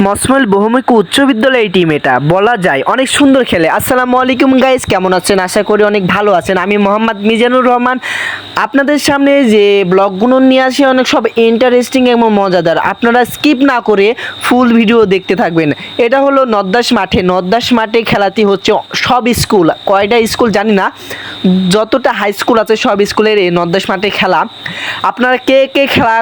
মসমল বহুমুখী উচ্চ বিদ্যালয় টিম এটা বলা যায় অনেক সুন্দর খেলে। আসসালামু আলাইকুম গাইস, কেমন আছেন? আশা করি অনেক ভালো আছেন। আমি মোহাম্মদ মিজানুর রহমান আপনাদের সামনে যে ব্লগগুলো নিয়ে আসি অনেক সব ইন্টারেস্টিং এবং মজাদার। আপনারা স্কিপ না করে ফুল ভিডিও দেখতে থাকবেন। এটা হলো নদ্দাস মাঠে খেলাটি হচ্ছে সব স্কুল, কয়টা স্কুল জানি না, যতটা হাই স্কুল আছে সব স্কুলের এই নদ্দাস মাঠে খেলা। আপনারা কে কে খেলা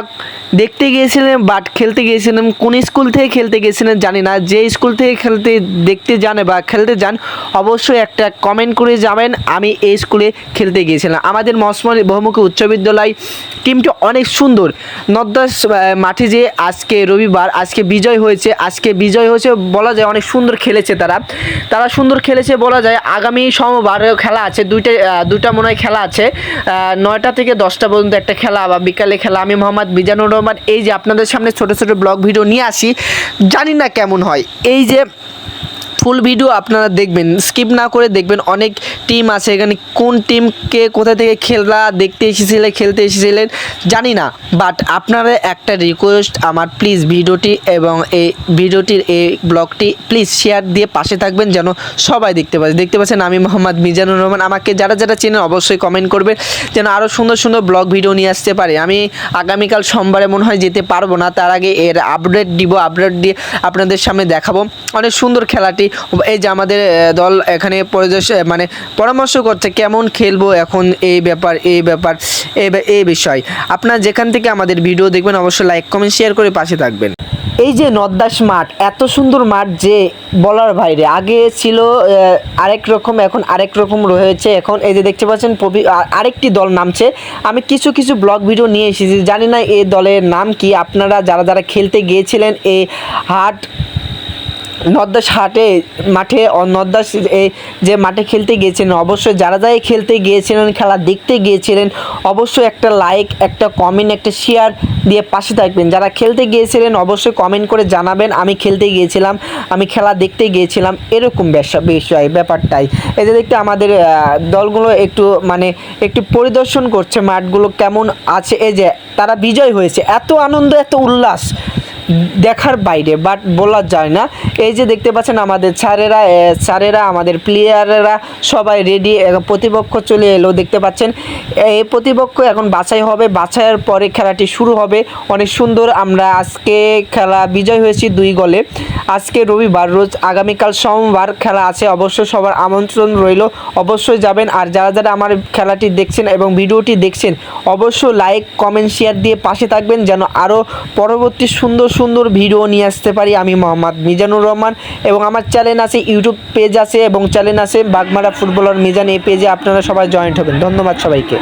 দেখতে গিয়েছিলেন বাট খেলতে গিয়েছিলেন, কোন স্কুল থেকে খেলতে গিয়েছিলেন জানি না। যে স্কুল থেকে খেলতে দেখতে যান বা খেলতে যান অবশ্যই একটা কমেন্ট করে যাবেন আমি এই স্কুলে খেলতে গিয়েছিলাম। আমাদের মসমল বহুমুখী উচ্চ বিদ্যালয় টিমটি অনেক সুন্দর। নদ্দাস মাঠে যে আজকে রবিবার আজকে বিজয় হয়েছে বলা যায়, অনেক সুন্দর খেলেছে তারা সুন্দর খেলেছে বলা যায়। আগামী সোমবার খেলা আছে, দুইটা মনে হয় খেলা আছে, 9টা থেকে 10টা পর্যন্ত একটা খেলা বা বিকালে খেলা। আমি মোহাম্মদ মিজানুর রহমান এই যে আপনাদের সামনে ছোট ছোট ব্লগ ভিডিও নিয়ে আসি, জানি না কেমন হয়। এই যে ফুল ভিডিও আপনারা দেখবেন, স্কিপ না করে দেখবেন। অনেক টিম আছে এখানে, কোন টিমকে কোথা থেকে খেলতে এসেছিলেন জানি না, বাট আপনারা একটা রিকোয়েস্ট আমার, প্লিজ ভিডিওটি এবং এই ভিডিওটির এই ব্লগটি প্লিজ শেয়ার দিয়ে পাশে থাকবেন যেন সবাই দেখতে পাচ্ছেন। আমি মোহাম্মদ মিজানুর রহমান। আমাকে যারা চেনেন অবশ্যই কমেন্ট করবেন যেন আরও সুন্দর সুন্দর ব্লগ ভিডিও নিয়ে আসতে পারে। আমি আগামীকাল সোমবারে মনে হয় যেতে পারবো না, তার আগে এর আপডেট দিয়ে আপনাদের সামনে দেখাবো। অনেক সুন্দর খেলাটি। এই যে আমাদের দল এখানে পরামর্শ করছে কেমন খেলবো এখন, এই বিষয়। আপনারা যেখান থেকে আমাদের ভিডিও দেখবেন অবশ্যই লাইক কমেন্ট শেয়ার করে পাশে থাকবেন। এই যে নদ্দাস মাঠ, এত সুন্দর মাঠ যে বলার বাইরে। আগে ছিল আরেক রকম, এখন আরেক রকম রয়েছে। এখন এই যে দেখতে পাচ্ছেন আরেকটি দল নামছে। আমি কিছু ব্লগ ভিডিও নিয়ে এসেছি, জানি না এই দলের নাম কি। আপনারা যারা খেলতে গিয়েছিলেন এই নদ্দাস নদ্দাস যে মাঠে খেলতে গিয়েছিলেন, অবশ্যই যারা খেলতে গিয়েছিলেন, খেলা দেখতে গিয়েছিলেন, অবশ্যই একটা লাইক, একটা কমেন্ট, একটা শেয়ার দিয়ে পাশে থাকবেন। যারা খেলতে গিয়েছিলেন অবশ্যই কমেন্ট করে জানাবেন আমি খেলতে গিয়েছিলাম, আমি খেলা দেখতে গিয়েছিলাম, এরকম ব্যাপারটাই। এই যে দেখতে আমাদের দলগুলো একটু পরিদর্শন করছে মাঠগুলো কেমন আছে। এই যে তারা বিজয় হয়েছে, এত আনন্দ, এত উল্লাস দেখার বাইরে, বাট বলা যায় না। এই যে দেখতে পাচ্ছেন আমাদের স্যারেরা আমাদের প্লেয়ারেরা সবাই রেডি। প্রতিপক্ষ চলে এলো, দেখতে পাচ্ছেন এই প্রতিপক্ষ এখন বাছাই হবে, বাছাইয়ের পরে খেলাটি শুরু হবে। অনেক সুন্দর। আমরা আজকে খেলা বিজয় হয়েছি 2 গোলে। আজকে রবিবার, আগামীকাল সোমবার খেলা আছে, অবশ্যই সবার আমন্ত্রণ রইল, অবশ্যই যাবেন। আর যারা আমার খেলাটি দেখছেন এবং ভিডিওটি দেখছেন অবশ্যই লাইক কমেন্ট শেয়ার দিয়ে পাশে থাকবেন যেন আরও পরবর্তী সুন্দর ভিডিও নিয়ে আসতে পারি। আমি মোহাম্মদ মিজানুর রহমান এবং আমার চ্যানেল আছে, ইউটিউব পেজ আছে এবং চ্যানেল আছে বাগমারা ফুটবলার মিজান। এই পেজে আপনারা সবাই জয়েন্ট হবেন। ধন্যবাদ সবাইকে।